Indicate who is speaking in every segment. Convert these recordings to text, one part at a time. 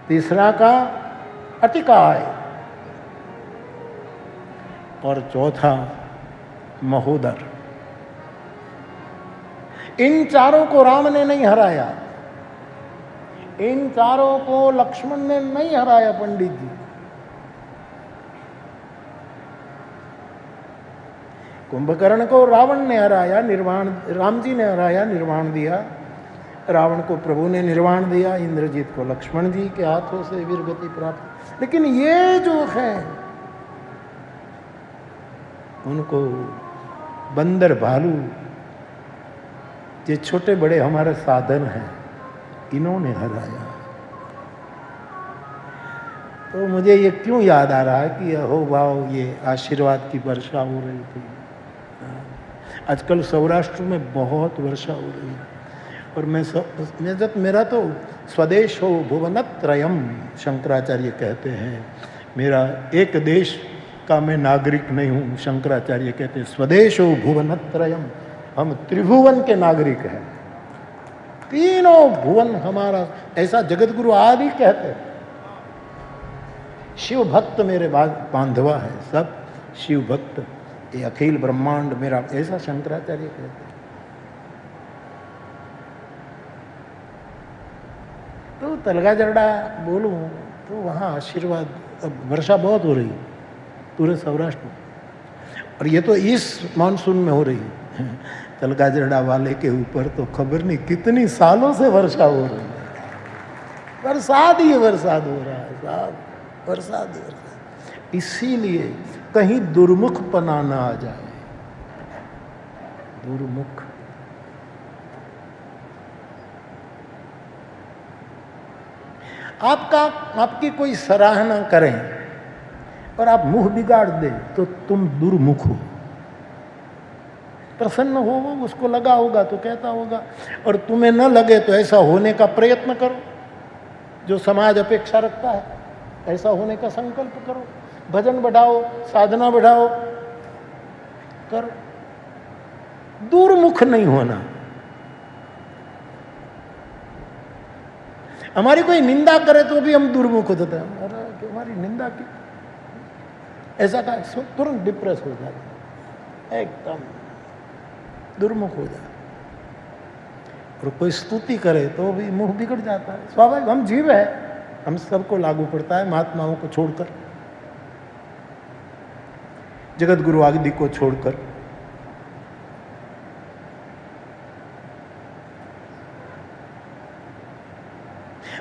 Speaker 1: तीसरा का अतिकाय और चौथा महोदर। इन चारों को राम ने नहीं हराया, इन चारों को लक्ष्मण ने नहीं हराया पंडित जी। कुंभकर्ण को रावण ने हराया, निर्वाण राम जी ने हराया, निर्वाण दिया। रावण को प्रभु ने निर्वाण दिया, इंद्रजीत को लक्ष्मण जी के हाथों से वीरगति प्राप्त। लेकिन ये जो है उनको बंदर भालू, ये छोटे बड़े हमारे साधन हैं, इन्होंने हराया। तो मुझे ये क्यों याद आ रहा है कि हो भाव ये आशीर्वाद की वर्षा हो रही थी। आजकल सौराष्ट्र में बहुत वर्षा हो रही है। और मेरा तो स्वदेश हो भुवनत्रयम, शंकराचार्य कहते हैं। मेरा एक देश का मैं नागरिक नहीं हूँ, शंकराचार्य कहते हैं स्वदेश हो भुवनत्रयम, हम त्रिभुवन के नागरिक हैं, तीनों भुवन हमारा। ऐसा जगत गुरु आदि कहते हैं। शिव भक्त मेरे बांधवा है, सब शिव भक्त, ये अखिल ब्रह्मांड मेरा, ऐसा शंकराचार्य कहते हैं। तो तलगा जरडा बोलूं तो वहाँ आशीर्वाद, अब वर्षा बहुत हो रही है पूरे सौराष्ट्र में, और ये तो इस मानसून में हो रही है। तलगा जरडा वाले के ऊपर तो खबर नहीं कितनी सालों से वर्षा हो रही है। बरसात ही बरसात हो रहा है साहब, बरसात ही बरसात। इसीलिए कहीं दुर्मुख पना ना आ जाए, दुर्मुख। आपकी कोई सराहना करें और आप मुंह बिगाड़ दे तो तुम दुर्मुख हो। प्रसन्न हो वो, उसको लगा होगा तो कहता होगा, और तुम्हें न लगे तो ऐसा होने का प्रयत्न करो जो समाज अपेक्षा रखता है, ऐसा होने का संकल्प करो। भजन बढ़ाओ, साधना बढ़ाओ, करो। दुर्मुख नहीं होना। हमारी कोई निंदा करे तो भी हम दुर्मुख हो जाते हैं। अरे हमारी निंदा की, ऐसा का तुरंत डिप्रेस हो जाता, एकदम दुर्मुख हो जाता। और कोई स्तुति करे तो भी मुंह बिगड़ जाता है। स्वाभाविक, हम जीव है, हम सबको लागू पड़ता है, महात्माओं को छोड़कर, जगत गुरु आदि को छोड़कर।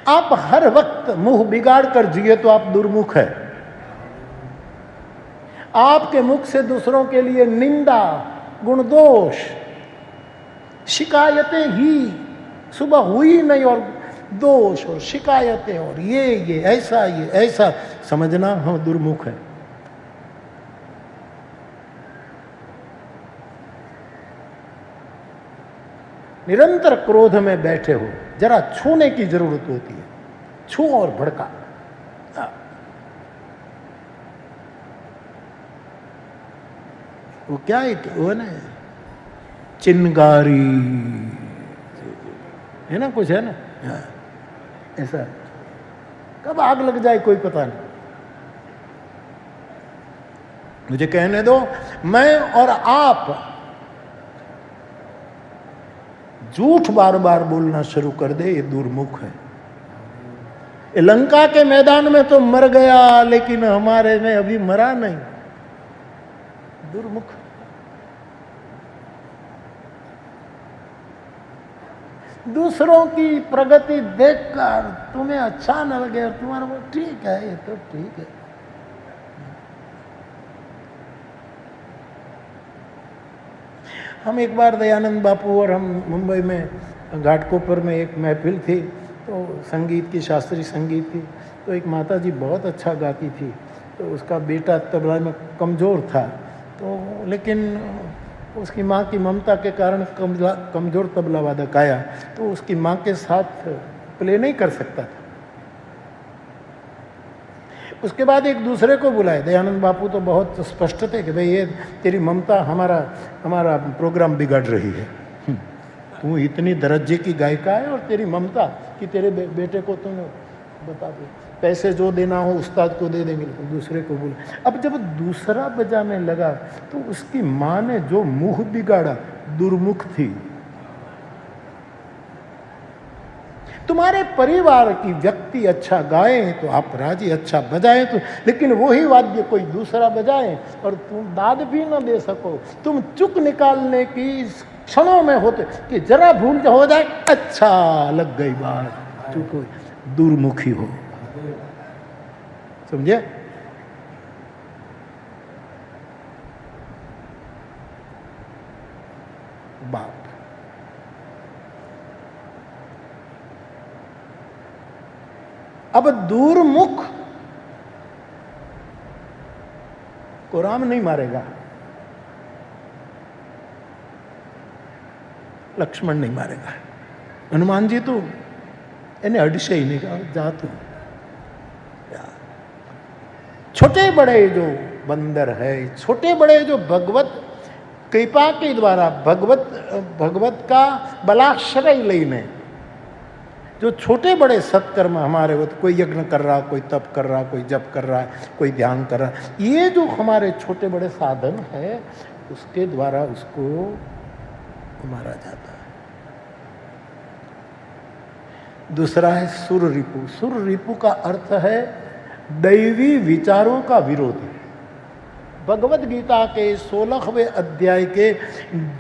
Speaker 1: आप हर वक्त मुंह बिगाड़ कर जिए तो आप दुर्मुख है। आपके मुख से दूसरों के लिए निंदा, गुणदोष, शिकायतें ही सुबह हुई नहीं, और दोष और शिकायतें और ये ऐसा समझना हम दुर्मुख है। निरंतर क्रोध में बैठे हो, जरा छूने की जरूरत होती है, छू और भड़का। वो क्या है, वो ना चिंगारी है ना, कुछ है ना ऐसा, कब आग लग जाए कोई पता नहीं। मुझे कहने दो, मैं और आप झूठ बार बार बोलना शुरू कर दे, ये दुर्मुख है। लंका के मैदान में तो मर गया, लेकिन हमारे में अभी मरा नहीं, दुर्मुख। दूसरों की प्रगति देखकर तुम्हें अच्छा न लगे और तुम्हारा वो ठीक है, ये तो ठीक है। हम एक बार दयानंद बापू और हम मुंबई में घाटकोपर में एक महफिल थी, तो संगीत की, शास्त्रीय संगीत की, तो एक माता जी बहुत अच्छा गाती थी, तो उसका बेटा तबला में कमज़ोर था, तो लेकिन उसकी माँ की ममता के कारण कमज़ोर तबला वादक आया, तो उसकी माँ के साथ प्ले नहीं कर सकता था। उसके बाद एक दूसरे को बुलाए। दयानंद बापू तो बहुत स्पष्ट थे कि भाई ये तेरी ममता हमारा प्रोग्राम बिगाड़ रही है। तू इतनी दर्जे की गायिका है और तेरी ममता कि तेरे बेटे को तुम बता दो, पैसे जो देना हो उस्ताद को दे देंगे, लेकिन दूसरे को बोले। अब जब दूसरा बजाने लगा तो उसकी माँ ने जो मुंह बिगाड़ा, दुर्मुख थी। तुम्हारे परिवार की व्यक्ति अच्छा गाए तो आप राजी, अच्छा बजाए तो, लेकिन वही वाद्य कोई दूसरा बजाए और तुम दाद भी न दे सको, तुम चुक निकालने की क्षणों में होते कि जरा भूल हो जाए, अच्छा लग गई बात, चुको, दुर्मुखी हो। समझे? बाप अब दूरमुख को राम नहीं मारेगा, लक्ष्मण नहीं मारेगा, हनुमान जी तो इन्हें अड़से ही नहीं कहा, जा तू। छोटे बड़े जो बंदर है, छोटे बड़े जो भगवत कृपा के द्वारा भगवत का बलाश्रय लेने, जो छोटे बड़े सत्कर्म हमारे हो, तो कोई यज्ञ कर रहा, कोई तप कर रहा, कोई जप कर रहा है, कोई ध्यान कर रहा है, ये जो हमारे छोटे बड़े साधन है, उसके द्वारा उसको मारा जाता है। दूसरा है सुर रिपु। सुर रिपु का अर्थ है दैवी विचारों का विरोधी। भगवत गीता के 16वें अध्याय के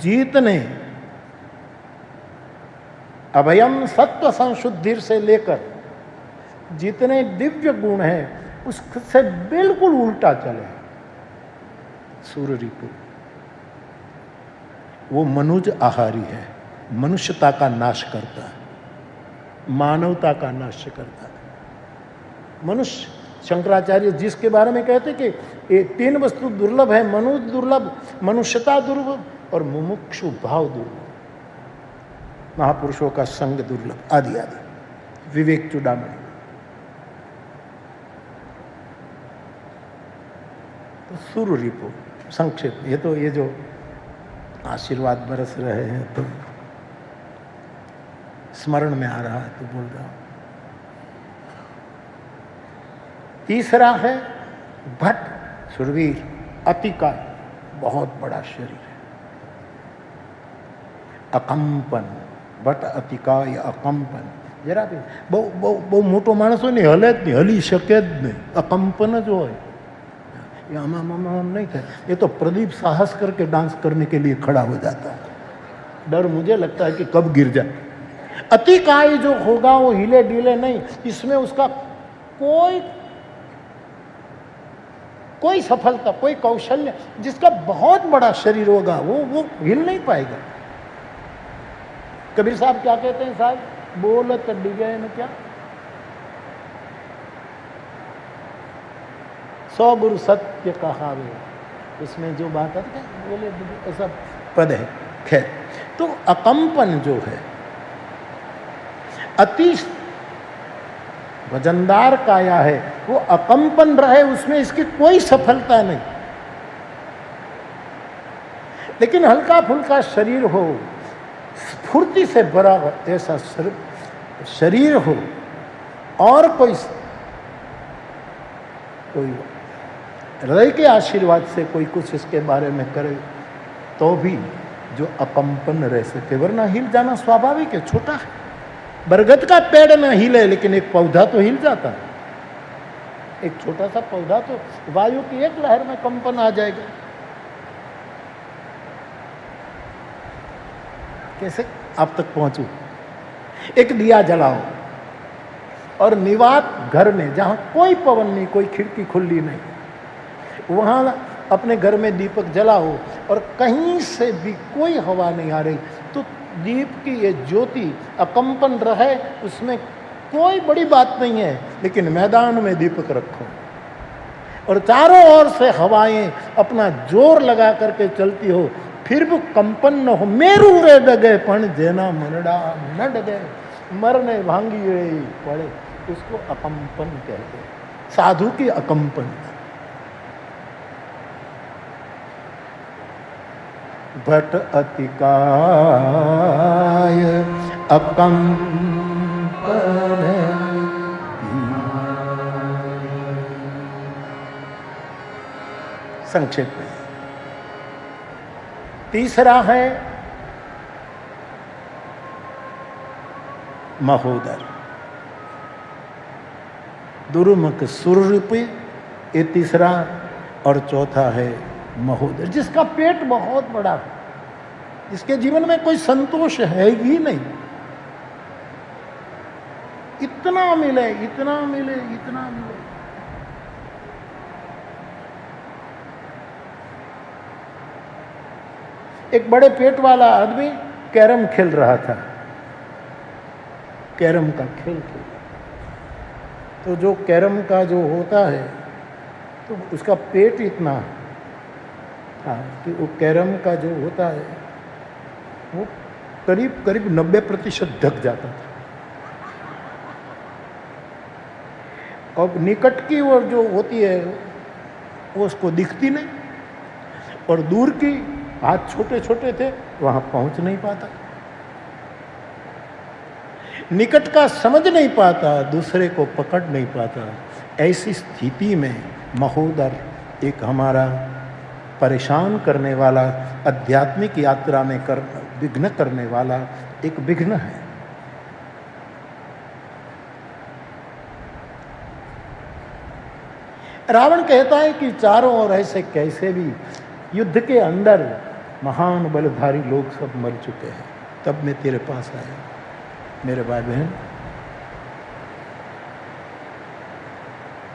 Speaker 1: जीतने अभयम सत्व संशुद्धि से लेकर जितने दिव्य गुण हैं उससे बिल्कुल उल्टा चले सुर रिपु। वो मनुज आहारी है, मनुष्यता का नाश करता है, मानवता का नाश करता है। मनुष्य, शंकराचार्य जिसके बारे में कहते कि ये 3 वस्तु दुर्लभ है, मनुष्य दुर्लभ, मनुष्यता दुर्लभ और मुमुक्षु भाव दुर्लभ, महापुरुषों का संग दुर्लभ, आदि आदि। विवेक चूड़ामणि। तो सुर रिपु संक्षेप, ये जो आशीर्वाद बरस रहे हैं तो स्मरण में आ रहा है तो बोल रहा हूं। तीसरा है भट्ट, सुरवीर, अतिकाय, बहुत बड़ा शरीर है, अकंपन, भट्ट अतिकाय अकंपन। जरा भी बहु मोटो माणसो नहीं हले ज नहीं, हली शके ज नहीं, अकंपन जो है ये आम नहीं था। ये तो प्रदीप साहस करके डांस करने के लिए खड़ा हो जाता है, डर मुझे लगता है कि कब गिर जाए। अतिकाय जो होगा वो हिले डीले नहीं, इसमें उसका कोई सफलता, कोई कौशल्य, जिसका बहुत बड़ा शरीर होगा वो हिल नहीं पाएगा। कबीर साहब क्या कहते हैं साहब, बोलत डिगे न क्या, 100 गुरु सत्य कहावे, इसमें जो बात है बोले ऐसा पद है। खैर, तो अकंपन जो है, अति वजनदार काया है, वो अकंपन रहे, उसमें इसकी कोई सफलता नहीं। लेकिन हल्का फुल्का शरीर हो, स्फूर्ति से भरा ऐसा शरीर हो, और कोई हृदय के आशीर्वाद से कोई कुछ इसके बारे में करे तो भी जो अकंपन रह सके, वरना हिल जाना स्वाभाविक है, छोटा है। बरगद का पेड़ न हिले लेकिन एक पौधा तो हिल जाता है, एक छोटा सा पौधा तो वायु की एक लहर में कंपन आ जाएगा। कैसे आप तक पहुंचू? एक दिया जलाओ और निवात घर में जहां कोई पवन नहीं, कोई खिड़की खुली नहीं, वहां अपने घर में दीपक जलाओ और कहीं से भी कोई हवा नहीं आ रही, तो दीप की ये ज्योति अकंपन रहे, उसमें कोई बड़ी बात नहीं है। लेकिन मैदान में दीपक रखो और चारों ओर से हवाएं अपना जोर लगा करके चलती हो, फिर भी कंपन न हो। मेरू रे डगे पण जेना मनडा न डगे, मरने भांगी रे पड़े, उसको अकंपन कहते हैं, साधु की अकंपन। भट अतिकाय अकंपन संक्षेप में। तीसरा है महोदर, दुर्मुख सुररूपी, ये तीसरा, और चौथा है महोदर, जिसका पेट बहुत बड़ा है, जिसके जीवन में कोई संतोष है ही नहीं। इतना मिले, इतना मिले, इतना मिले। एक बड़े पेट वाला आदमी कैरम खेल रहा था, कैरम का खेल खेल रहा था। तो जो कैरम का जो होता है, तो उसका पेट इतना था कि वो कैरम का जो होता है वो करीब करीब 90% ढक जाता था। अब निकट की ओर जो होती है वो उसको दिखती नहीं, और दूर की हाथ छोटे छोटे थे, वहां पहुंच नहीं पाता। निकट का समझ नहीं पाता, दूसरे को पकड़ नहीं पाता। ऐसी स्थिति में महोदर एक हमारा परेशान करने वाला, आध्यात्मिक यात्रा में विघ्न करने वाला एक विघ्न है। रावण कहता है कि चारों ओर ऐसे कैसे भी युद्ध के अंदर महान बलधारी लोग सब मर चुके हैं, तब मैं तेरे पास आया। मेरे भाई बहन,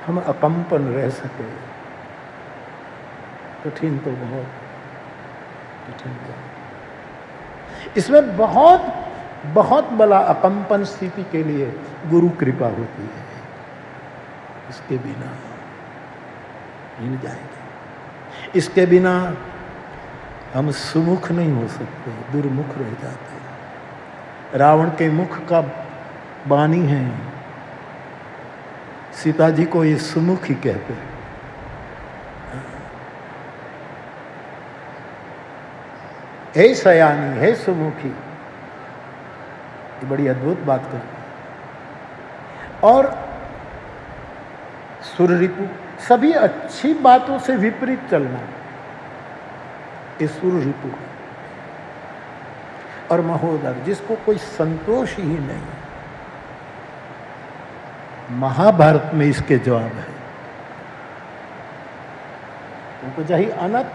Speaker 1: हम अकंपन रह सके, कठिन तो बहुत, कठिन बहुत। इसमें बहुत बहुत बड़ा अकंपन स्थिति के लिए गुरु कृपा होती है, इसके बिना हिल जाएंगे। इसके बिना हम सुमुख नहीं हो सकते, दुर्मुख रह जाते हैं। रावण के मुख का वाणी है, सीता जी को ये सुमुख ही कहते हैं। हे सयानी, हे सुमुखी, ये बड़ी अद्भुत बात कर। और सुररिपु, सभी अच्छी बातों से विपरीत चलना, ये सुररिपु। और महोदर, जिसको कोई संतोष ही नहीं। महाभारत में इसके जवाब है। उनको चाहिए अनत,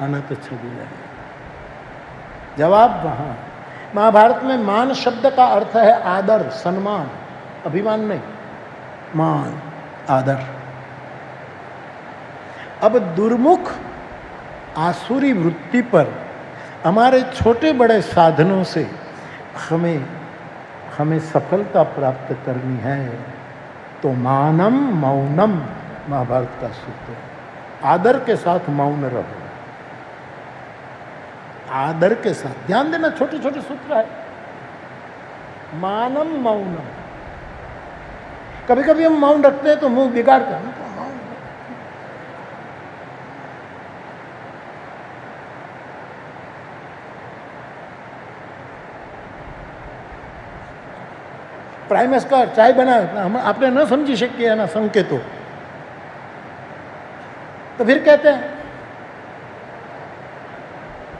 Speaker 1: अनत छवि लगे। जवाब वहां। महाभारत में मान शब्द का अर्थ है आदर, सम्मान, अभिमान नहीं, मान, आदर। अब दुर्मुख आसुरी वृत्ति पर हमारे छोटे बड़े साधनों से हमें सफलता प्राप्त करनी है, तो मानम मौनम महाभारत का सूत्र है। आदर के साथ मौन रहो, आदर के साथ। ध्यान देना, छोटे छोटे सूत्र है। मानम मौनम। कभी कभी हम मौन रखते हैं तो मुंह बिगाड़ते हैं। प्राइमस का चाय बना, हम आपने न समझी शक्य है ना संकेतो, तो फिर कहते हैं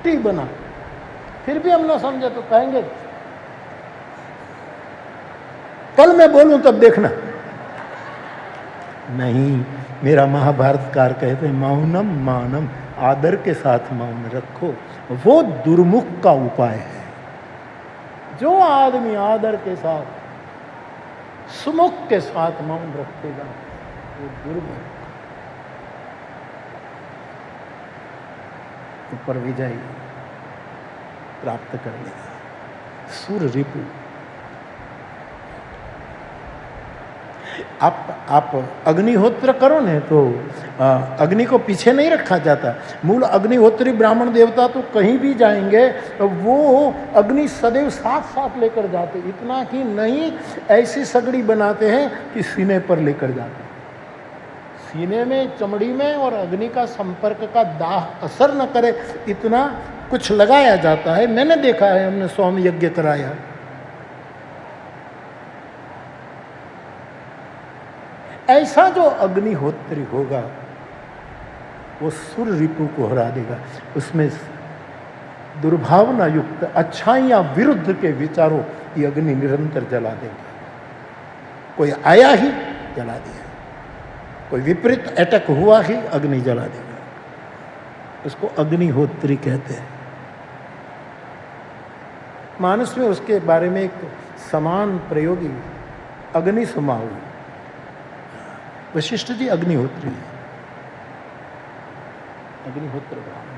Speaker 1: टी बना, फिर भी हम न समझे तो कहेंगे कल मैं बोलूं तब देखना। नहीं, मेरा महाभारतकार कहते हैं मौनम मानम, आदर के साथ मौन रखो, वो दुर्मुख का उपाय है। जो आदमी आदर के साथ, सुमुख के साथ मौन रखेगा, वो दुर्मुख ऊपर विजय प्राप्त कर लेगा। सुररिपु। आप अग्निहोत्र करो ने तो अग्नि को पीछे नहीं रखा जाता। मूल अग्निहोत्री ब्राह्मण देवता तो कहीं भी जाएंगे तो वो अग्नि सदैव साथ साथ लेकर जाते। इतना ही नहीं, ऐसी सगड़ी बनाते हैं कि सीने पर लेकर जाते। सीने में, चमड़ी में और अग्नि का संपर्क का दाह असर न करे, इतना कुछ लगाया जाता है। मैंने देखा है, हमने स्वामी यज्ञ कराया। ऐसा जो अग्निहोत्री होगा वो सुर रिपु को हरा देगा। उसमें दुर्भावना युक्त अच्छाइयाँ विरुद्ध के विचारों की अग्नि निरंतर जला देगा। कोई आया ही जला दिया, कोई विपरीत अटैक हुआ ही अग्नि जला देगा। उसको अग्निहोत्री कहते हैं। मानस में उसके बारे में एक समान प्रयोगी अग्नि समाऊ, वशिष्ठ जी अग्निहोत्री है, अग्निहोत्र ब्राह्मण।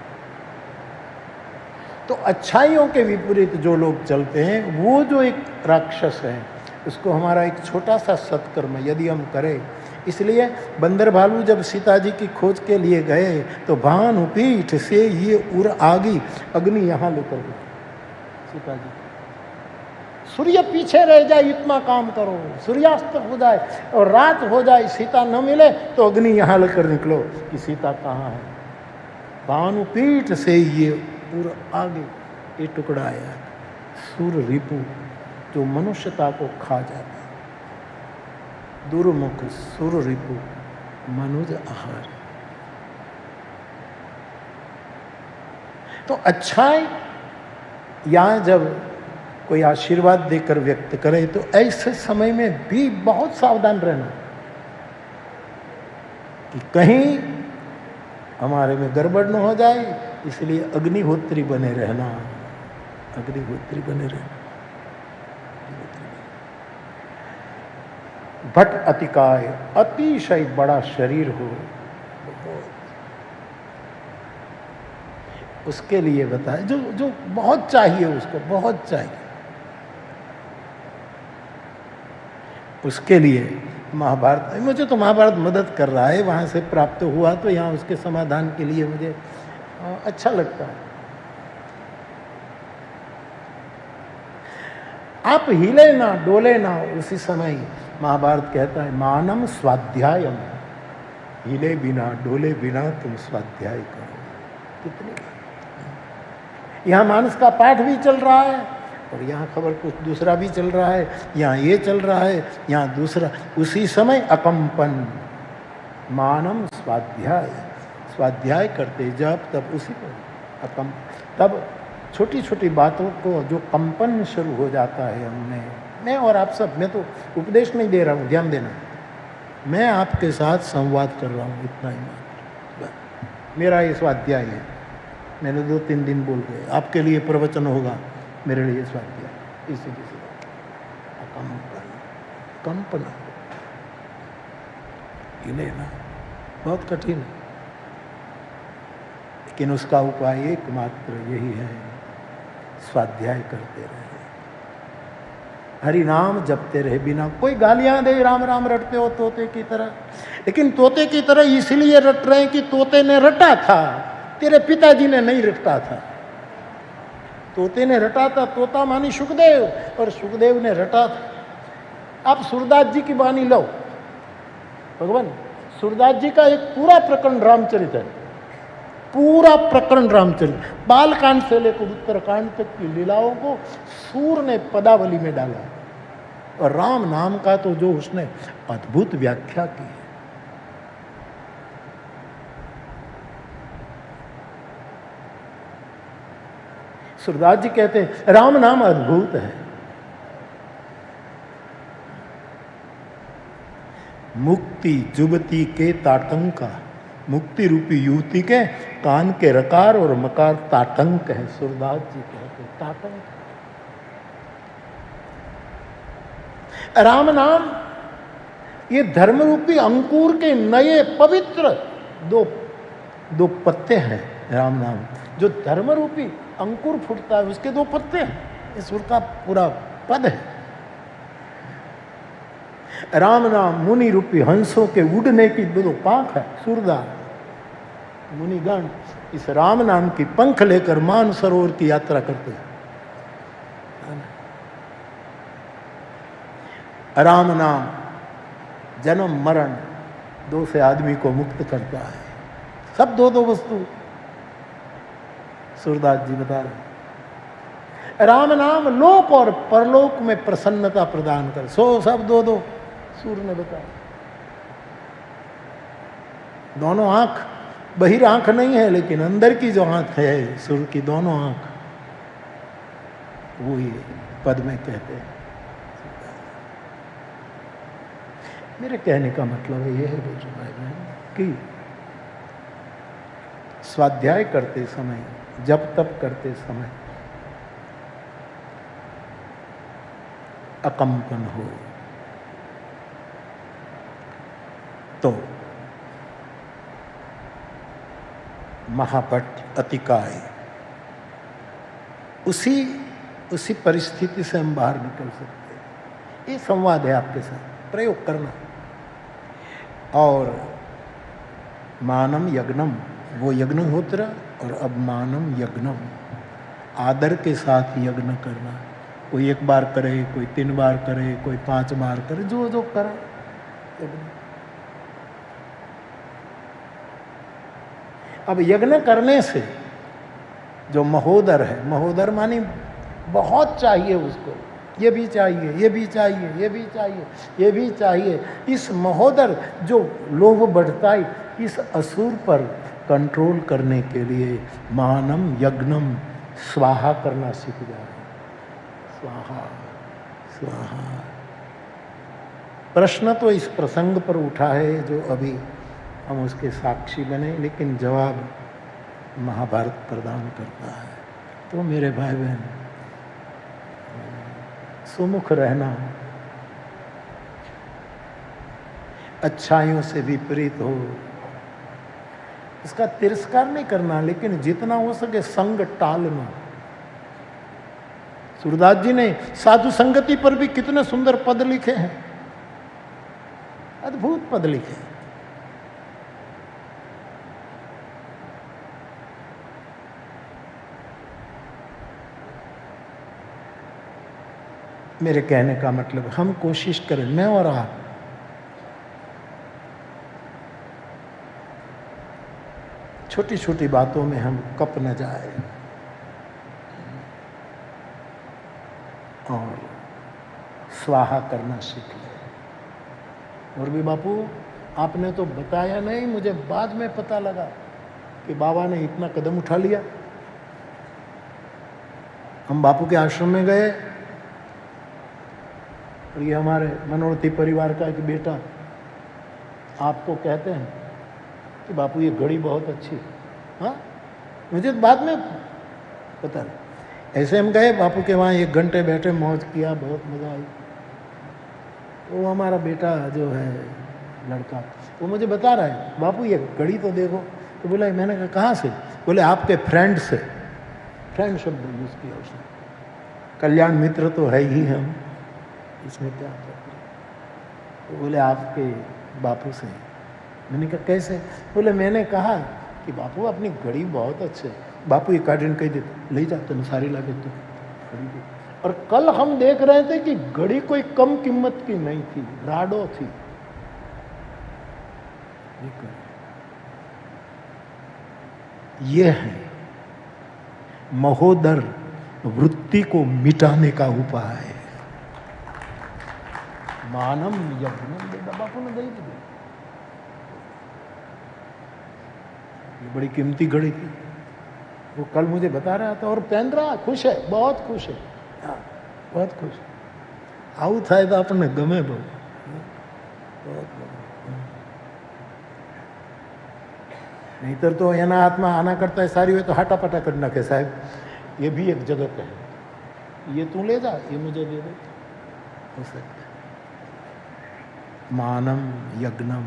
Speaker 1: तो अच्छाइयों के विपरीत जो लोग चलते हैं, वो जो एक राक्षस है, उसको हमारा एक छोटा सा सत्कर्म यदि हम करें। इसलिए बंदर भालू जब सीता जी की खोज के लिए गए तो भानुपीठ से ये उड़ आगी अग्नि यहाँ लेकर गए सीता जी। सूर्य पीछे रह जाए इतना काम करो, सूर्यास्त हो जाए और रात हो जाए, सीता न मिले तो अग्नि यहाँ लेकर निकलो कि सीता कहाँ है। भानुपीठ से ये उड़ आगे ये टुकड़ा आया, सुर रिपु जो मनुष्यता को खा जाता, दुर्मुख सुर रिपु मनुज आहार। तो अच्छाई यहाँ जब कोई आशीर्वाद देकर व्यक्त करे तो ऐसे समय में भी बहुत सावधान रहना कि कहीं हमारे में गड़बड़ न हो जाए। इसलिए अग्निहोत्री बने रहना, अग्निहोत्री बने रहना। भट अतिकाय, अतिशय बड़ा शरीर हो, उसके लिए बताए जो जो बहुत चाहिए, उसको बहुत चाहिए, उसके लिए महाभारत। मुझे तो महाभारत मदद कर रहा है, वहां से प्राप्त हुआ तो यहाँ उसके समाधान के लिए मुझे अच्छा लगता है। आप हिले ना डोले ना, उसी समय महाभारत कहता है मानम स्वाध्यायम, हिले बिना डोले बिना तुम स्वाध्याय करो। कितनी यहाँ मानस का पाठ भी चल रहा है और यहाँ खबर कुछ दूसरा भी चल रहा है, यहाँ ये चल रहा है, यहाँ दूसरा। उसी समय अकंपन, मानम स्वाध्याय, स्वाध्याय करते जब तब उसी पर अकंप, तब छोटी छोटी बातों को जो कंपन शुरू हो जाता है हमने। मैं और आप सब, मैं तो उपदेश नहीं दे रहा हूँ, ध्यान देना, मैं आपके साथ संवाद कर रहा हूँ, इतना ही मात्र। मेरा ये स्वाध्याय है, मैंने 2-3 दिन बोल गए, आपके लिए प्रवचन होगा, मेरे लिए स्वाध्याय। इसी कंपन, कंपना ये लेना बहुत कठिन है, लेकिन उसका उपाय एकमात्र यही है, स्वाध्याय करते रहे, हरि नाम जपते रहे बिना। कोई गालियां दे, राम राम रटते हो तोते की तरह, लेकिन तोते की तरह इसलिए रट रहे हैं कि तोते ने रटा था, तेरे पिताजी ने नहीं रटा था। तोते ने रटा था, तोता मानी सुखदेव, और सुखदेव ने रटा था। आप सूरदास जी की वाणी लो, भगवान सूरदास जी का एक पूरा प्रकरण रामचरित है, पूरा प्रकरण रामचरित, बालकांड से लेकर उत्तरकांड तक की लीलाओं को सूर ने पदावली में डाला, और राम नाम का तो जो उसने अद्भुत व्याख्या की है। सूरदास जी कहते हैं राम नाम अद्भुत है, मुक्ति जुबती के ताटंका, मुक्ति रूपी युवती के कान के रकार और मकार ताटंक है। सूरदास जी कहते हैं ताटंक। राम नाम ये धर्म रूपी अंकुर के नए पवित्र दो पत्ते हैं। राम नाम जो धर्म रूपी अंकुर फूटता है, उसके 2 पत्ते हैं, ईश्वर का पूरा पद है। राम नाम मुनि रूपी हंसों के उड़ने की 2 पांख है। सूरदास मुनिगण इस राम नाम की पंख लेकर मान सरोवर की यात्रा करते हैं। राम नाम जन्म मरण 2 से आदमी को मुक्त करता है। सब 2 वस्तु सूरदास जी बता रहे। राम नाम लोक और परलोक में प्रसन्नता प्रदान कर, सो सब 2 सूर ने बताया। दोनों आंख बहिर आंख नहीं है, लेकिन अंदर की जो आंख है, सुर की दोनों आंख, वो ये पद में कहते हैं। मेरे कहने का मतलब ये है बोझो भाई बहन कि स्वाध्याय करते समय, जब तप करते समय अकंपन हो तो महापट अतिकाय, उसी परिस्थिति से हम बाहर निकल सकते हैं। ये संवाद है आपके साथ, प्रयोग करना। और मानम यज्ञम, वो यज्ञहोत्र, और अब मानम यज्ञम, आदर के साथ यज्ञ करना। कोई 1 बार करे, कोई 3 बार करे, कोई 5 बार करे, जो जो करे यज्ञ। अब यज्ञ करने से जो महोदर है, महोदर मानी बहुत चाहिए उसको, ये भी चाहिए, ये भी चाहिए, ये भी चाहिए, ये भी चाहिए। इस महोदर जो लोभ बढ़ता है, इस असुर पर कंट्रोल करने के लिए मानम यज्ञम, स्वाहा करना सीख जाए। स्वाहा स्वाहा। प्रश्न तो इस प्रसंग पर उठा है जो अभी हम उसके साक्षी बने, लेकिन जवाब महाभारत प्रदान करता है। तो मेरे भाई बहन, सुमुख रहना, अच्छाइयों से विपरीत हो, इसका तिरस्कार नहीं करना, लेकिन जितना हो सके संग टालना। सूरदास जी ने साधु संगति पर भी कितने सुंदर पद लिखे हैं, अद्भुत पद लिखे हैं। मेरे कहने का मतलब हम कोशिश करें, मैं और आप, छोटी छोटी बातों में हम कप न जाए और स्वाहा करना सीख लें। और भी बापू, आपने तो बताया नहीं, मुझे बाद में पता लगा कि बाबा ने इतना कदम उठा लिया। हम बापू के आश्रम में गए और ये हमारे मनोरथी परिवार का एक बेटा आपको कहते हैं कि बापू ये घड़ी बहुत अच्छी। हाँ, मुझे बाद में पता नहीं। ऐसे हम गए बापू के वहाँ, 1 घंटे बैठे, मौज किया, बहुत मज़ा आई। वो हमारा बेटा जो है लड़का, वो मुझे बता रहा है, बापू ये घड़ी तो देखो। तो बोला, मैंने कहा कहाँ से? बोले आपके फ्रेंड से। फ्रेंड शब्द यूज़ किया उसने। कल्याण मित्र तो है ही हम, इसमें क्या करते। तो बोले आपके बापू से। मैंने कहा कैसे? बोले मैंने कहा कि बापू अपनी घड़ी बहुत अच्छे। बापू ये कार्ड कह देते, ले जाते न सारी लागत तो घड़ी। और कल हम देख रहे थे कि घड़ी कोई कम कीमत की नहीं थी, राडो थी। ये है महोदर वृत्ति को मिटाने का उपाय। मानम यज्ञम, बापू ने दे दी। ये बड़ी कीमती घड़ी थी। वो कल मुझे बता रहा था और पहन रहा, खुश है, बहुत खुश है, बहुत खुश। आવું થાય તો આપણને ગમે બહુ। नहींतर तो एना हाथમાં आना करता है सारी हुए तो हाटापाटा कर नाखे साहब। ये भी एक जगत है, ये तू ले जा, ये मुझे दे दे, हो सकता है। मानम यज्ञम,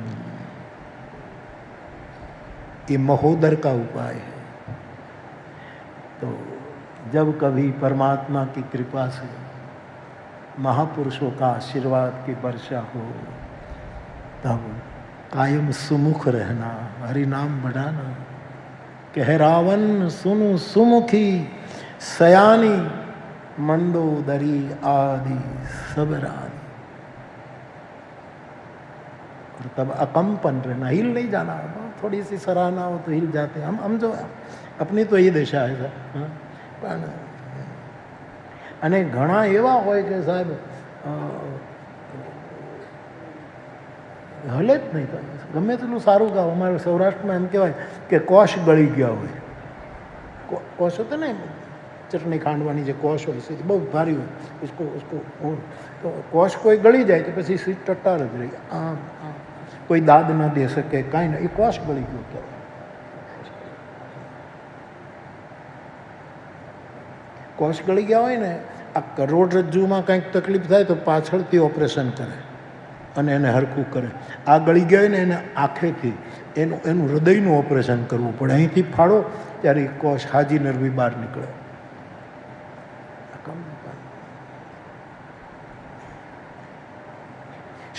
Speaker 1: ये महोदर का उपाय है। तो जब कभी परमात्मा की कृपा से महापुरुषों का आशीर्वाद की वर्षा हो, तब कायम सुमुख रहना, हरि नाम बढ़ाना। कह रावण सुनु सुमुखी, सयानी मंदोदरी आदि सब रानी। और तब अकंपन रहना, हिल नहीं जाना। थोड़ी सी सराहना हो तो हिल जाते हम जो अपनी तो ये दिशा है सर। પણ અને ઘણા એવા હોય કે સાહેબ હલે જ નહીં. ગમે તેટલું સારું ગાઓ. અમારે સૌરાષ્ટ્રમાં એમ કહેવાય કે કોશ ગળી ગયા હોય. કોશ હતો ને ચટણી ખાંડવાની જે કોશ હોય છે બહુ ભારી હોય, उसको તો કોશ કોઈ ગળી જાય તો પછી સીટ ટટ્ટાર જ રહી. આમ આમ કોઈ દાદ ન દે શકે, કાંઈ નહીં, એ કોશ ગળી ગયો કહેવાય. કોશ ગળી ગયા હોય ને, આ કરોડરજ્જુમાં કંઈક તકલીફ થાય તો પાછળથી ઓપરેશન કરે અને એને હરખું કરે. આ ગળી ગયા હોય ને એને આંખેથી એનું હૃદયનું ઓપરેશન કરવું પડે. અહીંથી ફાળો ત્યારે કોશ હાજી નરવી બહાર નીકળે.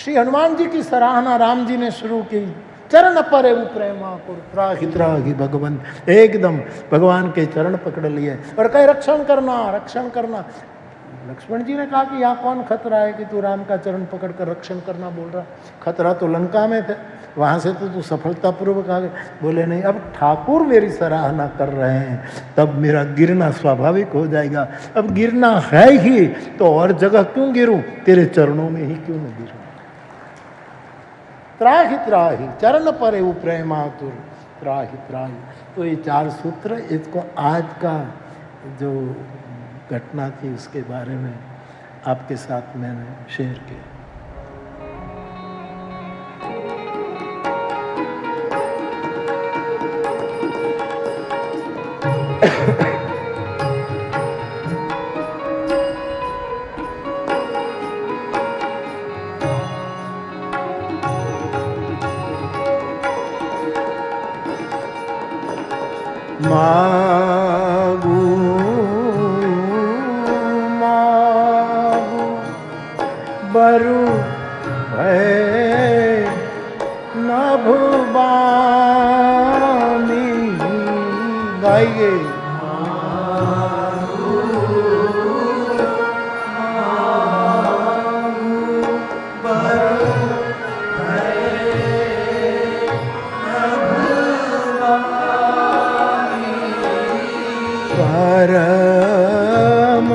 Speaker 1: श्री हनुमान जी की सराहना राम जी ने शुरू की. चरण पर एवं प्रेमा त्राही त्राही भगवान, एकदम भगवान के चरण पकड़ लिए और कहे रक्षण करना रक्षण करना. लक्ष्मण जी ने कहा कि यहाँ कौन खतरा है कि तू राम का चरण पकड़ कर रक्षण करना बोल रहा. खतरा तो लंका में थे, वहाँ से तो तू सफलतापूर्वक आ गए. बोले नहीं, अब ठाकुर मेरी सराहना कर रहे हैं तब मेरा गिरना स्वाभाविक हो जाएगा. अब गिरना है ही तो और जगह क्यों गिरूं, तेरे चरणों में ही क्यों न गिरूं. त्राही त्राही चरण पर एवं प्रेमातुर त्राही त्राही. तो ये 4 सूत्र, इसको आज का जो घटना थी उसके बारे में आपके साथ मैंने शेयर किया. मागू मागू बरु भय नभुबानी. गाइए. परम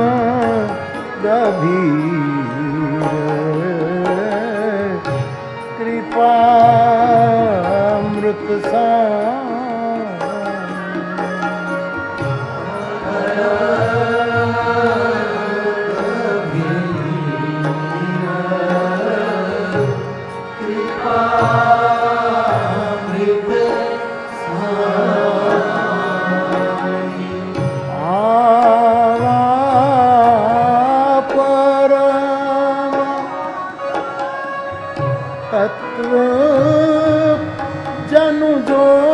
Speaker 1: गभीर कृपा अमृत सा. जनु जोगी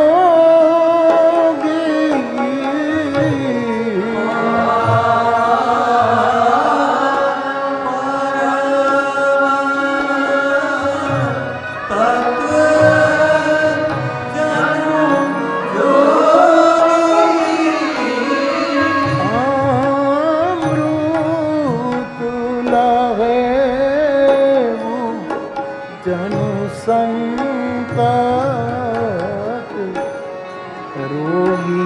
Speaker 1: अमृत लहे जनु संतत रोगी.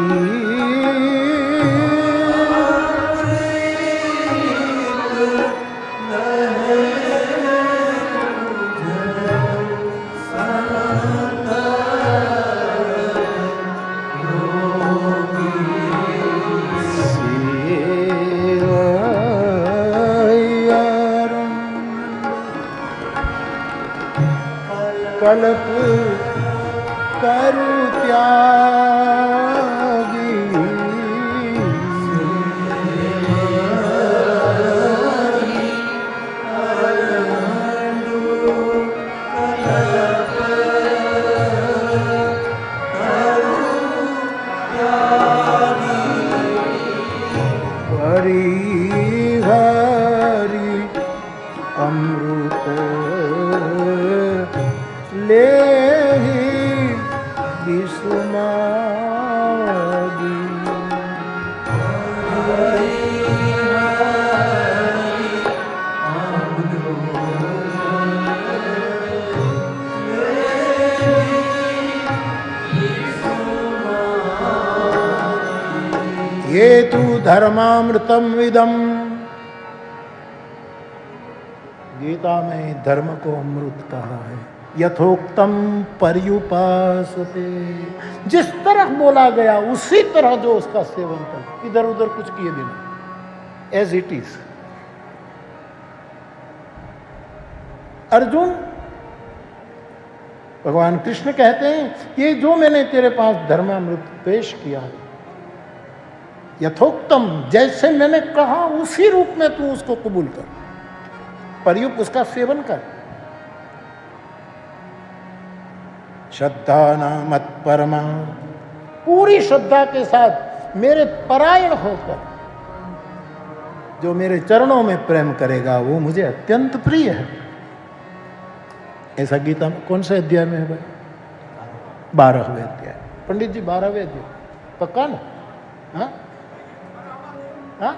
Speaker 1: कल्प करु त्यागी हरि हरि अमृत ले विस्मादी. ये तु धर्मामृतम विदम. गीता में धर्म को अमृत कहा है. यथोक्तम पर्युपासते, जिस तरह बोला गया उसी तरह जो उसका सेवन कर, इधर उधर कुछ किए बिना, एज इट इज। अर्जुन, भगवान कृष्ण कहते हैं कि जो मैंने तेरे पास धर्मामृत पेश किया है, यथोक्तम, जैसे मैंने कहा उसी रूप में तू उसको कबूल कर, पर्युप उसका सेवन कर। श्रद्धा न मत परमा, पूरी श्रद्धा के साथ मेरे परायण होकर जो मेरे चरणों में प्रेम करेगा वो मुझे अत्यंत प्रिय है। ऐसा गीता में कौन से अध्याय में है भाई? 12वें अध्याय। पंडित जी 12वें अध्याय पक्का ना? हाँ हाँ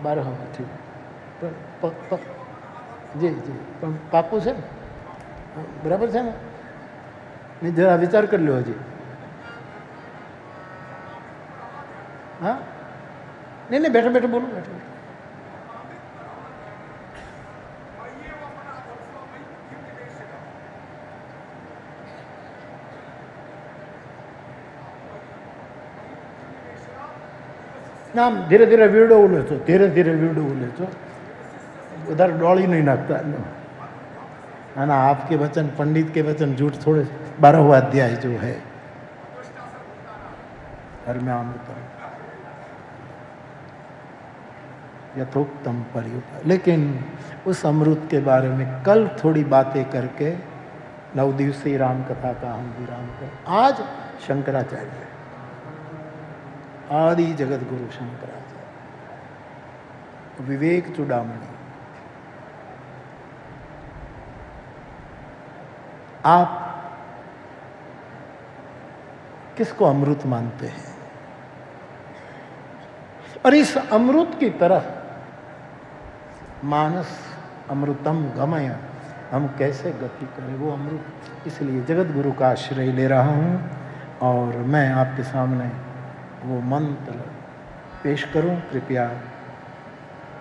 Speaker 1: 12, ठीक जी जी, पाकू છે ને? બરાબર છે ને? नहीं जरा विचार कर लो जी। हाँ नहीं नहीं, बैठे बैठे बोलो, बैठे बैठे। ના ધીરે ધીરે વીડો ઉલે છો, ધીરે ધીરે વીડો ઉલે છો, उधर डोली नहीं नाखता है ना। आपके वचन, पंडित के वचन झूठ थोड़े। 12वां अध्याय जो है धर्मामृतम यथोक्तम पर्युप। लेकिन उस अमृत के बारे में कल थोड़ी बातें करके 9 दिवसीय राम कथा का हम विराम कर। आज शंकराचार्य, आदि जगत गुरु शंकराचार्य, विवेक चूड़ामणि। आप किसको अमृत मानते हैं? और इस अमृत की तरह मानस अमृतम गमय, हम कैसे गति करें वो अमृत। इसलिए जगत गुरु का आश्रय ले रहा हूं और मैं आपके सामने वो मंत्र पेश करूं। कृपया,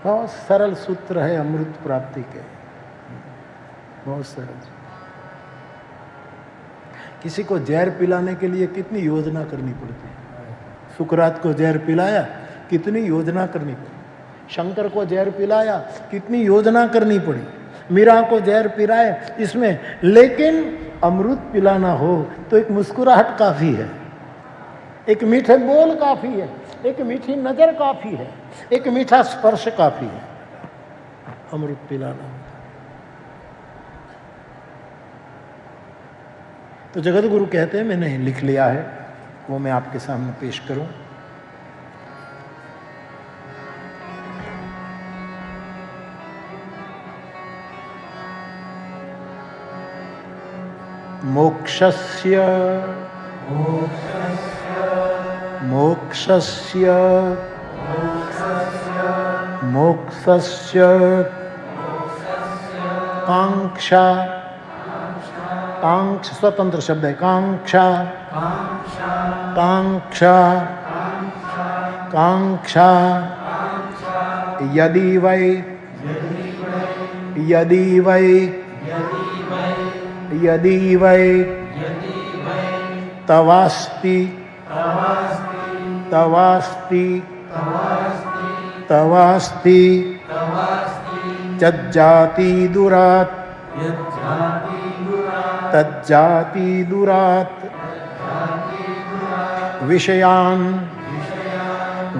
Speaker 1: बहुत सरल सूत्र है अमृत प्राप्ति के, बहुत सरल। किसी को जहर पिलाने के लिए कितनी योजना करनी पड़ती है। सुकरात को जहर पिलाया, कितनी योजना करनी पड़ी। शंकर को जहर पिलाया, कितनी योजना करनी पड़ी। मीरा को जहर पिलाया इसमें, लेकिन अमृत पिलाना हो तो एक मुस्कुराहट काफी है, एक मीठे बोल काफी है, एक मीठी नजर काफी है, एक मीठा स्पर्श काफी है अमृत पिलाना। तो जगत गुरु कहते हैं, मैंने लिख लिया है, वो मैं आपके सामने पेश करूं। मोक्षस्य मोक्षस्य मोक्षस्य कांक्षा, कांक्ष स्वतंत्र शब्द है, कांक्षा कांक्षा कांक्षा, यदि वै यदि वै यदि वै तवास्ति तवास्ति तवास्ति तज्जाति दुरात् तज्जाति दुरात् विषयान्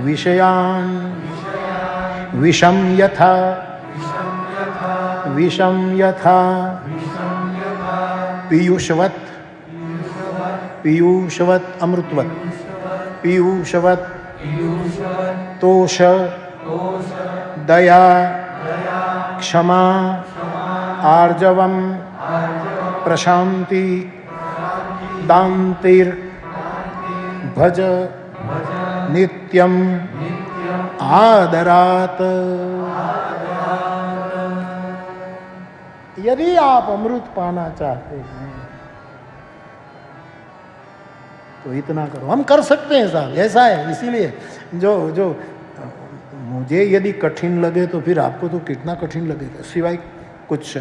Speaker 1: विषयान् विषम यथा विषम यथा पीयूषवत् पीयूषवत् अमृतवत् पीयूषवत् तोष दया क्षमा आर्जवम् प्रशांति दान्तिर भज नित्यम आदरात। यदि आप अमृत पाना चाहते हैं तो इतना करो। हम कर सकते हैं साहब, ऐसा है। इसीलिए जो मुझे यदि कठिन लगे तो फिर आपको तो कितना कठिन लगेगा। सिवाय कुछ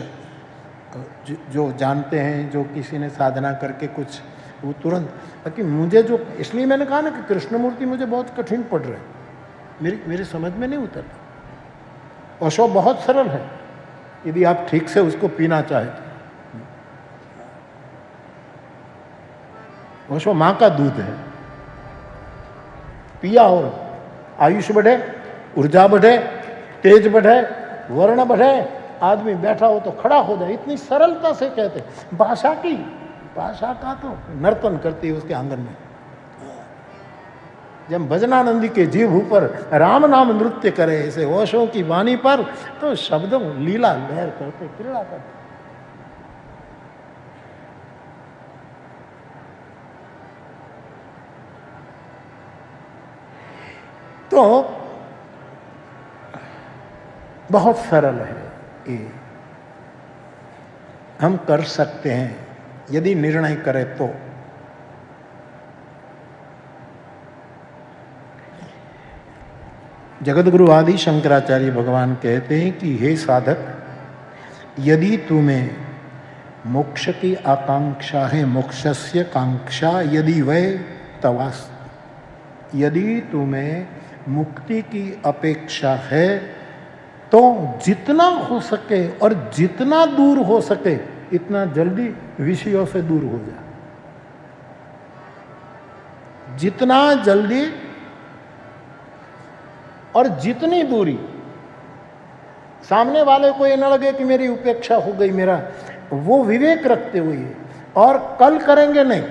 Speaker 1: जो जानते हैं, जो किसी ने साधना करके कुछ वो तुरंत, बाकी मुझे जो, इसलिए मैंने कहा ना कि कृष्णमूर्ति मुझे बहुत कठिन पड़ रहे हैं, मेरी समझ में नहीं उतरता। ओशो बहुत सरल है यदि आप ठीक से उसको पीना चाहे तो। ओशो माँ का दूध है, पिया और आयुष बढ़े, ऊर्जा बढ़े, तेज बढ़े, वर्ण बढ़े, आदमी बैठा हो तो खड़ा हो जाए, इतनी सरलता से कहते। भाषा का तो नर्तन करती है उसके आंगन में। जब भजनानंदी के जीभ ऊपर राम नाम नृत्य करे ऐसे ओशो की वाणी पर, तो शब्दों लीला लहर करते, क्रीड़ा करते। तो बहुत सरल है ये, हम कर सकते हैं यदि निर्णय करें तो। जगतगुरु आदि शंकराचार्य भगवान कहते हैं कि हे साधक, यदि तुम्हें मोक्ष की आकांक्षा है, मोक्षस्य कांक्षा यदि वै तवास, यदि तुम्हें मुक्ति की अपेक्षा है तो जितना हो सके और जितना दूर हो सके इतना जल्दी विषयों से दूर हो जा। जितना जल्दी और जितनी दूरी, सामने वाले को ये न लगे कि मेरी उपेक्षा हो गई, मेरा, वो विवेक रखते हुए और कल करेंगे नहीं।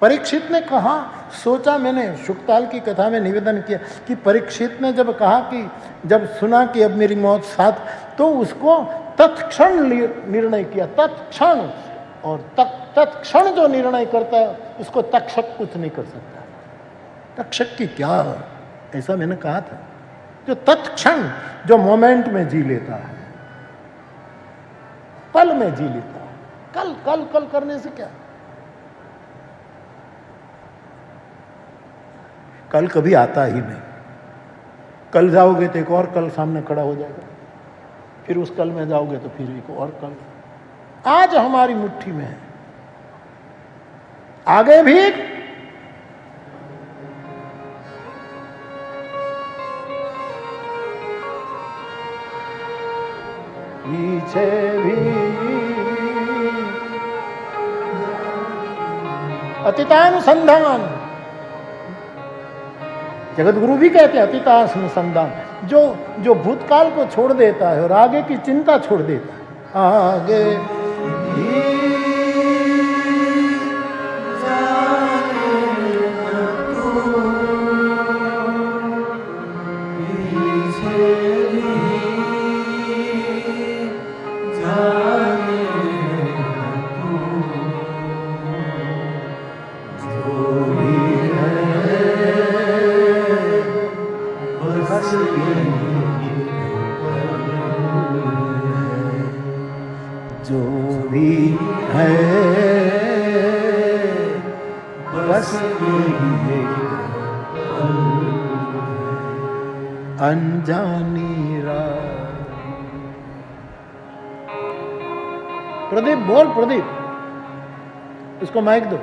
Speaker 1: परीक्षित ने कहा, सोचा, मैंने शुकताल की कथा में निवेदन किया कि परीक्षित ने जब कहा कि जब सुना कि अब मेरी मौत साथ, तो उसको तत्क्षण निर्णय किया, तत्क्षण। और तत्क्षण जो निर्णय करता है उसको तक्षक कुछ नहीं कर सकता। तक्षक की क्या, ऐसा मैंने कहा था, जो तत्क्षण, जो मोमेंट में जी लेता है, पल में जी लेता है। कल कल कल करने से क्या, कल कभी आता ही नहीं। कल जाओगे तो एक और कल सामने खड़ा हो जाएगा, फिर उस कल में जाओगे तो फिर एक और कल। आज हमारी मुट्ठी में है, आगे भी पीछे भी, अतीतानुसंधान। जगतगुरु भी कहते हैं अतीतानुसंधान, जो भूतकाल को छोड़ देता है और आगे की चिंता छोड़ देता है। आगे जो भी है बस अनजानी रात। प्रदीप बोल, प्रदीप इसको माइक दो,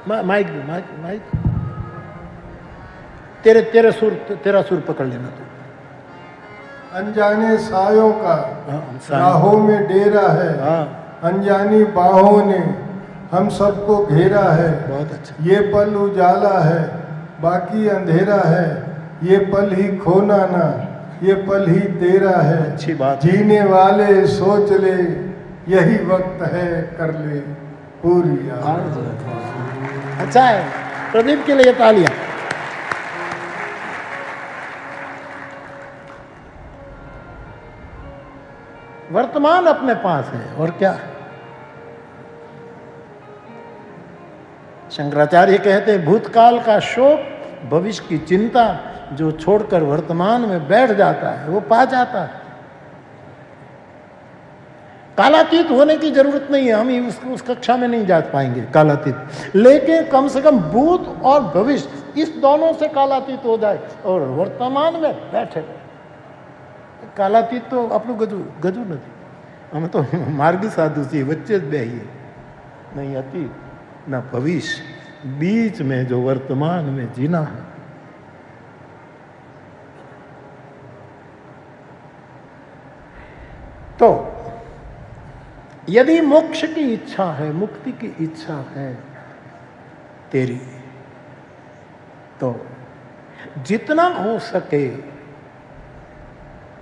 Speaker 1: माइक दो, माइक। तेरा सुर पकड़ लेना तू।
Speaker 2: अनजाने सायों का राहों में डेरा है, अनजानी बाहों ने हम सबको घेरा है।
Speaker 1: बहुत अच्छा।
Speaker 2: ये पल उजाला है, बाकी अंधेरा है, ये पल ही खोना ना, ये पल ही तेरा है।
Speaker 1: अच्छी बात।
Speaker 2: जीने वाले सोच ले, यही वक्त है, कर ले पूरी याद।
Speaker 1: अच्छा है, प्रदीप के लिए तालियां। वर्तमान अपने पास है और क्या। शंकराचार्य कहते हैं भूतकाल का शोक, भविष्य की चिंता, जो छोड़कर वर्तमान में बैठ जाता है वो पा जाता है। कालातीत होने की जरूरत नहीं है, हम उस कक्षा में नहीं जा पाएंगे कालातीत, लेकिन कम से कम भूत और भविष्य इस दोनों से कालातीत हो जाए और वर्तमान में बैठे। કાલાતીત તો આપણું ગજું નથી. અમે તો માર્ગી સાધુ છીએ, વચ્ચે જ બેહીએ. નહીં અતીત ના ભવિષ્ય, बीच में जो वर्तमान में जीना है. तो यदि मोक्ष की इच्छा है, मुक्ति की इच्छा है तेरी, तो जितना हो सके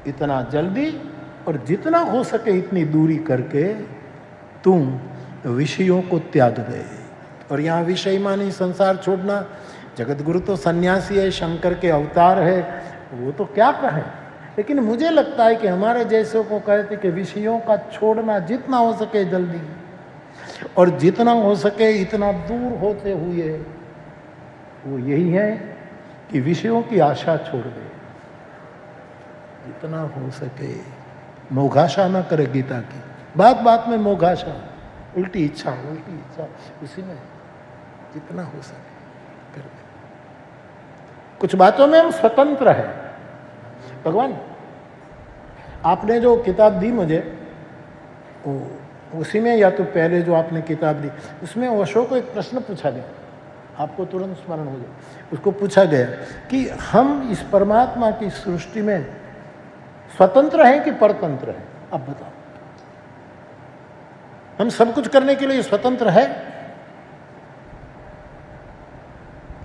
Speaker 1: इतना जल्दी और जितना हो सके इतनी दूरी करके तुम विषयों को त्याग दे. और यहाँ विषय मानी संसार छोड़ना. जगत गुरु तो सन्यासी है, शंकर के अवतार है, वो तो क्या कहे. लेकिन मुझे लगता है कि हमारे जैसों को कहते कि विषयों का छोड़ना जितना हो सके जल्दी और जितना हो सके इतना दूर होते हुए, वो यही है कि विषयों की आशा छोड़ दे. जितना हो सके मोघाशा ना करे. गीता की बात बात में मोघाशा, उल्टी इच्छा, उसी में जितना हो सके कर दे. कुछ बातों में हम स्वतंत्र है. भगवान आपने जो किताब दी मुझे, उसी में या तो पहले जो आपने किताब दी उसमें ओशो को एक प्रश्न पूछा गया, आपको तुरंत स्मरण हो जाए. उसको पूछा गया कि हम इस परमात्मा की सृष्टि में स्वतंत्र हैं कि परतंत्र हैं. आप बताओ, हम सब कुछ करने के लिए स्वतंत्र है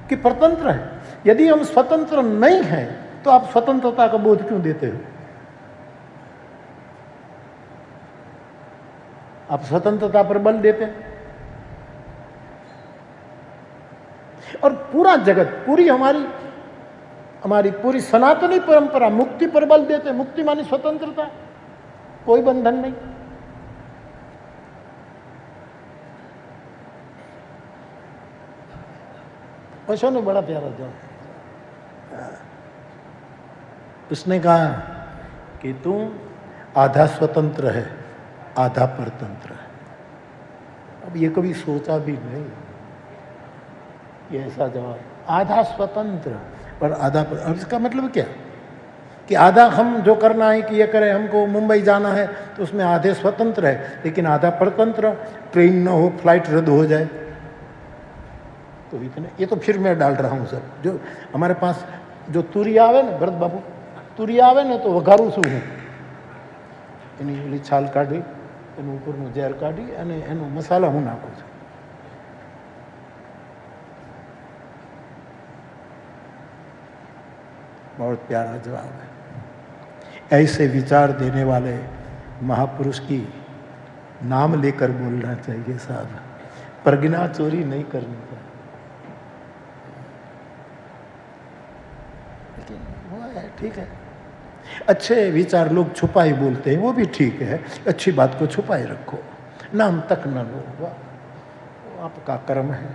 Speaker 1: कि परतंत्र है. यदि हम स्वतंत्र नहीं हैं तो आप स्वतंत्रता का बोध क्यों देते हो? आप स्वतंत्रता पर बल देते हैं. और पूरा जगत, पूरी हमारी पूरी सनातनी परंपरा मुक्ति पर बल देते. मुक्ति मानी स्वतंत्रता, कोई बंधन नहीं. ओशो ने बड़ा प्यारा जवाब. उसने कहा कि तुम आधा स्वतंत्र है, आधा परतंत्र है. अब ये कभी सोचा भी नहीं ये ऐसा जवाब. आधा स्वतंत्र और आधा पर. अब इसका मतलब क्या कि आधा हम जो करना है कि ये करें, हमको मुंबई जाना है तो उसमें आधे स्वतंत्र है, लेकिन आधा परतंत्र. ट्रेन न हो, फ्लाइट रद्द हो जाए तो इतने. ये तो फिर मैं डाल रहा हूँ सर. जो हमारे पास जो तुरी आवे ने, भरत बाबू तुरी आवे ने तो વઘારું છું હું. એની ઓલી છાલ કાઢી, એનું ઉપરનું ઝેર કાઢી અને એનો મસાલા હું નાખું છું. बहुत प्यारा जवाब है. ऐसे विचार देने वाले महापुरुष की नाम लेकर बोलना चाहिए साहब. प्रज्ञा चोरी नहीं करनी चाहिए. लेकिन वो है, ठीक है. अच्छे विचार लोग छुपाए बोलते हैं, वो भी ठीक है. अच्छी बात को छुपाए रखो, नाम तक न लो, वो आपका कर्म है.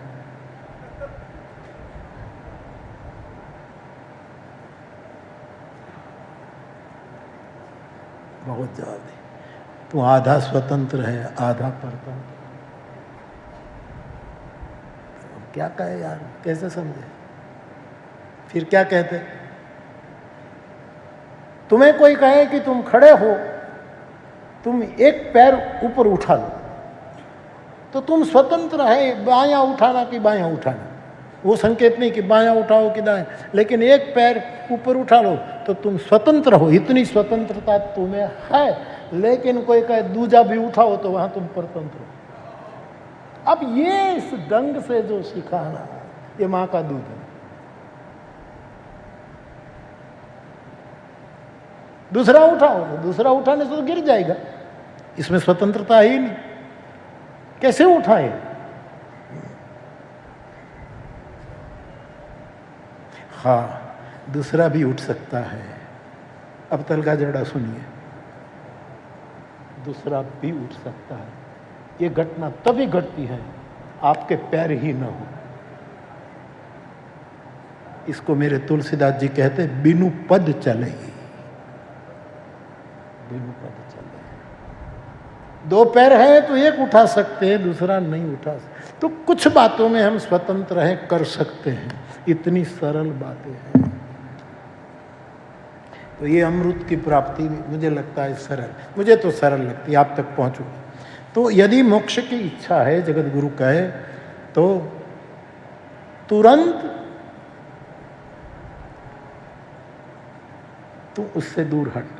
Speaker 1: बहुत जवाब है. तू आधा स्वतंत्र है, आधा परतंत्र. क्या कहे यार, कैसे समझे? फिर क्या कहते? तुम्हें कोई कहे कि तुम खड़े हो, तुम एक पैर ऊपर उठा लो तो तुम स्वतंत्र है बायां उठाना कि बायां उठाना. वो संकेत नहीं कि बायां उठाओ कि दाएं, लेकिन एक पैर ऊपर उठा लो तो तुम स्वतंत्र हो. इतनी स्वतंत्रता तुम्हें है. लेकिन कोई कहे दूजा भी उठाओ तो वहां तुम परतंत्र हो. अब ये इस ढंग से जो सिखाना, ये माँ का दूध है. दूसरा उठाओ, दूसरा उठाने से तो गिर जाएगा. इसमें स्वतंत्रता है ही नहीं. कैसे उठाए? हाँ, दूसरा भी उठ सकता है. अब तलका जड़ा सुनिए. दूसरा भी उठ सकता है. ये घटना तभी घटती है आपके पैर ही न हो. इसको मेरे तुलसीदास जी कहते बिनु पद चले. बिनु पद चले. दो पैर है तो एक उठा सकते हैं, दूसरा नहीं उठा सकते. तो कुछ बातों में हम स्वतंत्र हैं, कर सकते हैं. इतनी सरल बातें हैं. तो ये अमृत की प्राप्ति मुझे लगता है सरल, मुझे तो सरल लगती है, आप तक पहुँचो। तो यदि मोक्ष की इच्छा है, जगत गुरु कहे तो तुरंत तू उससे दूर हट,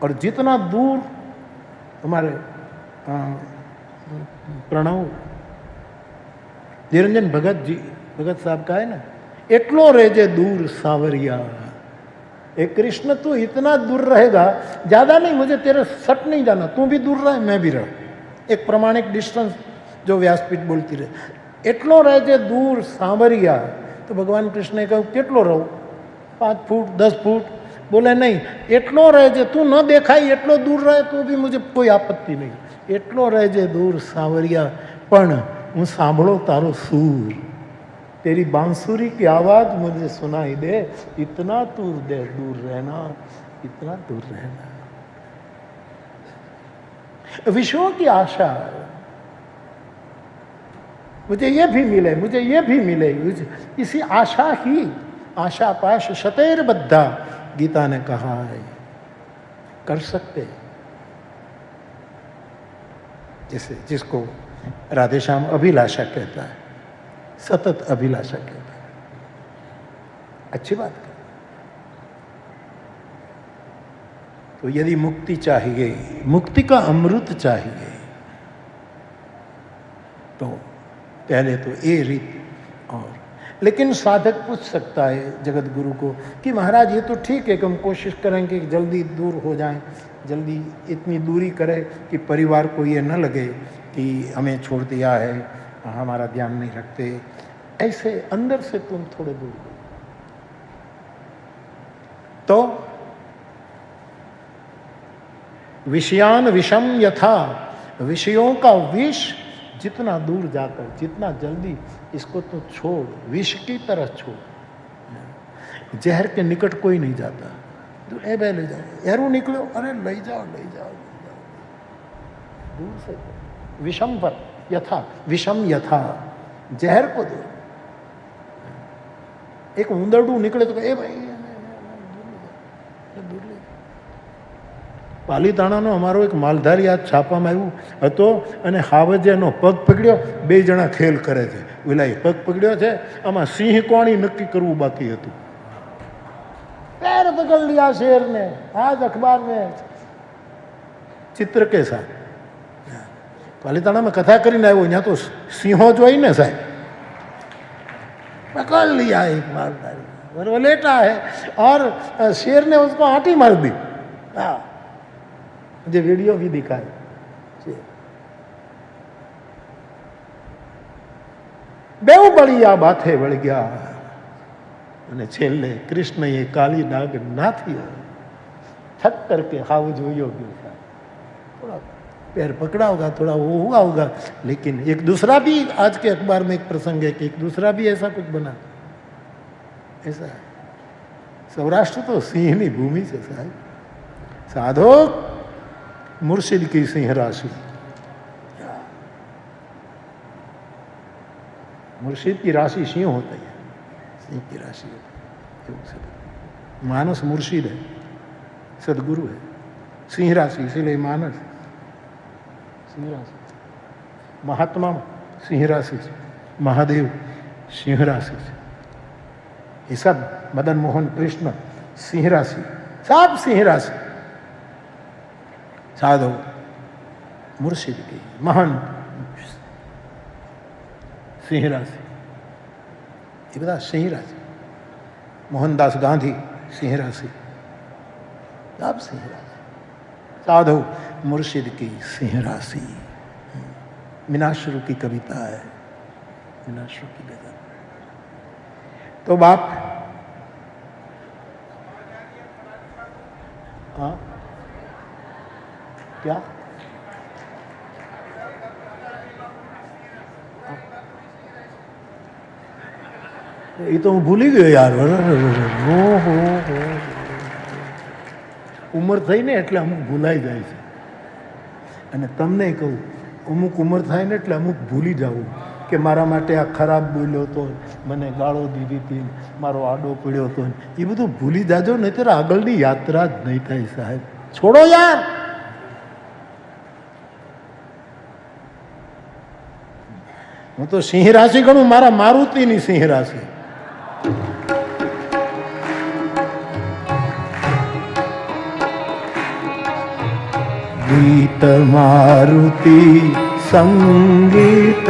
Speaker 1: और जितना दूर हमारे प्रणव निरंजन भगत साहब का है ना, एटलो रेजे दूर सावरिया। एक कृष्ण तू इतना दूर रहेगा, ज्यादा नहीं, मुझे तेरे सट नहीं जाना, तू भी दूर रहे मैं भी रह, एक प्रमाणिक डिस्टेंस जो व्यासपीठ बोलती रहे। एटलो रेजे दूर सांवरिया। तो भगवान कृष्ण ने कहा केटलो रहो, 5 फूट 10 फूट? बोले नहीं, एटलो रहेजे, तू न देखाई एटलो दूर रहे तो भी मुझे कोई आपत्ति नहीं, एटलो रहेजे दूर सांवरिया, पण हूँ सांभळो तारो सूर, तेरी बांसुरी की आवाज मुझे सुनाई दे, इतना दूर रहना, इतना दूर रहना। विषयों की आशा, मुझे ये भी मिले, मुझे ये भी मिले, इसी आशा ही, आशा पाश शतैर बद्धा, गीता ने कहा है, कर सकते। जैसे जिसको राधेश्याम अभिलाषा कहता है, सतत अभिलाषा कहता है, अच्छी बात है। तो यदि मुक्ति चाहिए, मुक्ति का अमृत चाहिए, तो पहले तो ये रीत। और लेकिन साधक पूछ सकता है जगत गुरु को कि महाराज ये तो ठीक है कि हम कोशिश करेंगे कि जल्दी दूर हो जाएं, जल्दी इतनी दूरी करें कि परिवार को ये न लगे कि हमें छोड़ दिया है, हमारा ध्यान नहीं रखते, ऐसे अंदर से तुम थोड़े दूर हो। तो विषयान विषम यथा, विषयों का विष जितना दूर जाकर, जितना जल्दी इसको तो छोड़, विष की तरह छोड़। जहर के निकट कोई नहीं जाता, तो ए बे ले जाओ, यारू निकलो, अरे ले जाओ ले जाओ दूर से। विषम पर यथा, विषम यथा, जहर को दो। एक उंदरडू निकले तो ए भाई दूर ले। પાલીતાણાનો અમારો એક માલધારી આ છાપામાં આવ્યું હતો અને હાવજેનો પગ પકડ્યો, 2 જણા ખેલ કરે છે, ઓલા પગ પકડ્યો છે, આમાં સિંહ કોણી નક્કી કરવું બાકી હતું। पैर पकड़ लिया शेर ने, आज अखबार में चित्र के साथ। पालीताणा में कथा કરીને આવ્યો, यहाँ तो सिंहो जो है ना साहब, पकड़ लिया एक मालधारी, और वो लेटा है और शेर ने उसको आंटी मार दी। हाँ, मुझे वीडियो भी दिखाए। बेव बड़ी आ बाथे वळ गया અને છેલ્લે કૃષ્ણ એ કાલી નાગ નાથી थक करके हाउ जोयो गया। थोड़ा पैर पकड़ा होगा, थोड़ा वो हुआ होगा, लेकिन एक दूसरा भी, आज के अखबार में एक प्रसंग है कि एक दूसरा भी ऐसा कुछ बना। ऐसा है, सौराष्ट्र तो सिंहनी भूमि से साहब। साधो मुर्शिद की सिंह राशि, मुर्शिद की राशि सिंह होता है, सिंह की राशि होती है। मानस मुर्शिद है, सदगुरु है, सिंह राशि इसीलिए मानस सिंह राशि। महात्मा सिंह राशि से, महादेव सिंह राशि से, ये सब मदन मोहन कृष्ण सिंह राशि, सब सिंह राशि। साधु मुर्शिद की महान सिंह राशि, ये बता सिंह राशि। मोहनदास गांधी सिंह राशि, सब सिंह राशि। साधु मुर्शिद की सिंह राशि। मीनाश्रु की कविता है, मीनाश्रु की गजल। तो बाप, हाँ क्या ये तो હું ભૂલી ગયો યાર। ઉંમર થઈ ને એટલે અમુક ભૂલાઈ જાય છે, અને તમને કહું અમુક ઉંમર થાય ને એટલે અમુક ભૂલી જવું કે મારા માટે આ ખરાબ બોલ્યો હતો, મને ગાળો દીધી હતી, મારો આડો પડ્યો હતો, એ બધું ભૂલી જાજો, નહીંતર આગળની યાત્રા જ નહીં થાય સાહેબ. છોડો યાર. હું તો સિંહ રાશિ ગણું, મારા મારુતિની સિંહ રાશિ. ગીત મારુતિ સંગીત